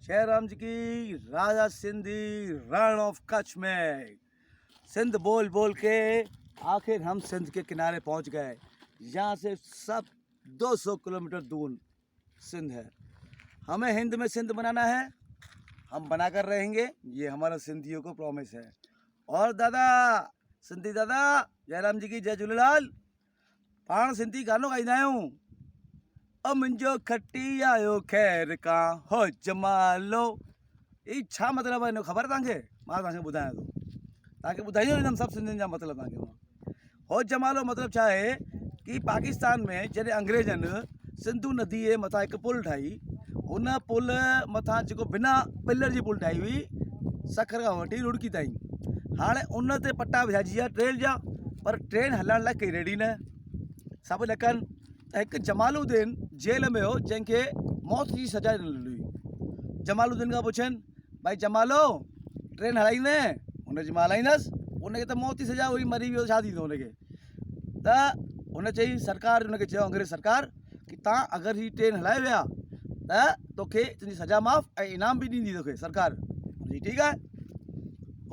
जय राम जी की। राजा सिंधी रण ऑफ कच्छ में सिंध बोल बोल के आखिर हम सिंध के किनारे पहुंच गए। यहाँ से सब 200 किलोमीटर दूर सिंध है। हमें हिंद में सिंध बनाना है, हम बनाकर रहेंगे, ये हमारा सिंधियों को प्रॉमिस है। और दादा सिंधी दादा जयराम जी की जय झूलेलाल। पाण सिंधी गानो गाईंदा आहियूं। ओ मुंहिंजो खटी आयो खैर का हो जमालो। ई छा मतिलबु आहे हिन जो ख़बर तव्हांखे? मां तव्हांखे ॿुधायां थो, तव्हांखे ॿुधाईंदो वेंदुमि सभु सिंधियुनि जा मतिलबु तव्हांखे मां। हो जमालो मतिलबु छा आहे कि पाकिस्तान में जॾहिं अंग्रेज़नि सिंधु नदी जे मथां हिकु पुल ठाही, उन पुल मथां जेको बिना पिलर जी पुल ठाही हुई, सखर खां वठी रुड़की ताईं। हाणे उन ते पट्टा विझाइजी विया ट्रेन जा, पर ट्रेन हलण लाइ कई रेडी न। सभु ॾकनि त हिकु जमालुद्दीन जेल में हो, जंहिंखे मौत जी सजा ॾिनल हुई। जमालुद्दीन खां पुछनि, भाई जमालो ट्रेन हलाईंदे? हुनजी मां हलाईंदसि, उनखे त मौत जी सजा हुई, मरी वियो, छा थींदो हुनखे? त हुन चई, सरकार हुनखे चयो, अंग्रेज़ सरकार, कि तव्हां अगरि हीअ ट्रेन हलाए विया त तोखे तुंहिंजी सजा माफ़ ऐं इनाम बि ॾींदी तोखे सरकार। जी ठीकु आहे।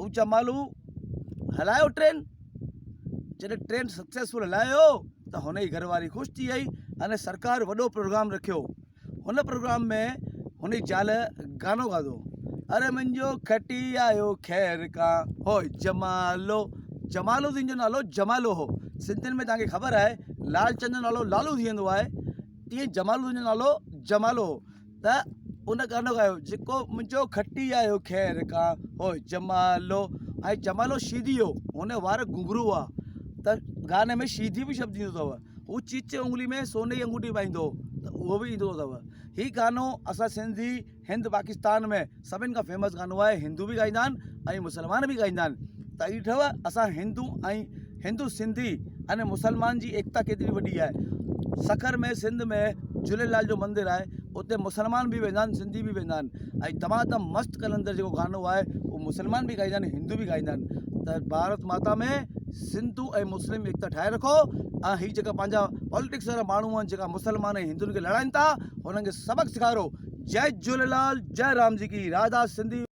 हू जमालू हलायो ट्रेन। जॾहिं ट्रेन सक्सेसफुल हलायो त हुन जी घरवारी ख़ुशि थी वई। अने सरकार वॾो प्रोग्राम रखियो। हुन प्रोग्राम में हुन जी ज़ाल गानो ॻायो, अरे मुंहिंजो खटी आयो खैर का हो जमालो। जमालुद्दीन जो नालो जमालो हो। सिंधियुनि में तव्हांखे ख़बर आहे लालचंद जो नालो लालू थी वेंदो आहे, तीअं जमालुद्दीन जो नालो जमालो हो। त उन गानो ॻायो, जेको मुंहिंजो खटी आयो खैर का हो जमालो। ऐं जमालो शीदी हो, हुन वार घुंघरू हुआ, त गाने में शीदी बि शब्द ईंदो अथव। हू चीचे उंगली में सोने जी अंगूठी पाईंदो, त उहो बि ईंदो अथव। हीउ गानो असां सिंधी हिंद पाकिस्तान में सभिनि खां फेमस गानो आहे। हिंदू बि गाईंदा आहिनि ऐं मुस्लमान बि गाईंदा आहिनि। त ई अथव असां हिंदू सिंधी अने मुस्लमान जी एकता केतिरी वॾी आहे। सखर में सिंध में झूलेलाल जो मंदिर आहे, उते मुस्लमान बि वेंदा आहिनि, सिंधी बि वेंदा आहिनि। ऐं तमामु मस्तु कलंदर जेको गानो आहे उहो मुस्लमान बि गाईंदा आहिनि, हिंदू बि गाईंदा आहिनि। त भारत माता में सिंधू ऐं मुस्लिम एकता ठाहे रखो। ऐं हीअ जेका पंहिंजा पॉलिटिक्स वारा माण्हू आहिनि, जेका मुस्लमान ऐं हिंदुनि खे लड़ाइनि था, हुननि खे सबक़ु सेखारो। जय झूलेलाल, जय राम जी की। राधा सिंधी।